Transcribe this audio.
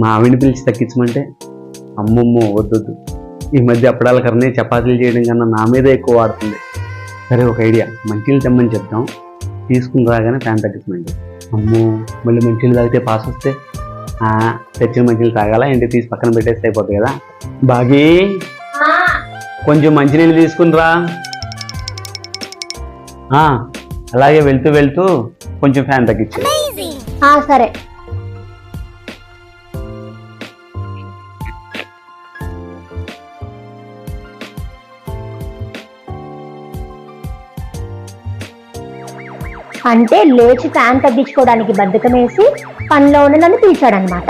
మా ఆవిడని పిలిచి తగ్గించమంటే అమ్మమ్మో వద్దొద్దు, ఈ మధ్య అప్పడాల కర్రీ చపాతీలు చేయడం కన్నా నా మీద ఎక్కువ వాడుతుంది. సరే ఒక ఐడియా, మంచినీళ్ళు తెమ్మని చెప్తాం, తీసుకుని రాగానే ఫ్యాన్ తగ్గించమండి. అమ్మో మళ్ళీ మంచినీళ్ళు తాగితే పాస్ వస్తే తెచ్చిన మంచినీళ్ళు తాగాల ఏంటి, తీసి పక్కన పెట్టేస్తే అయిపోతుంది కదా. బాగీ కొంచెం మంచినీళ్ళు తీసుకుని రా. అలాగే వెళ్తూ వెళ్తూ కొంచెం ఫ్యాన్ తగ్గించు. సరే. అంటే లేచి ఫ్యాన్ తగ్గించుకోవడానికి బద్ధకం వేసి పనిలో ఉన్న నన్ను పిలిచాడనమాట.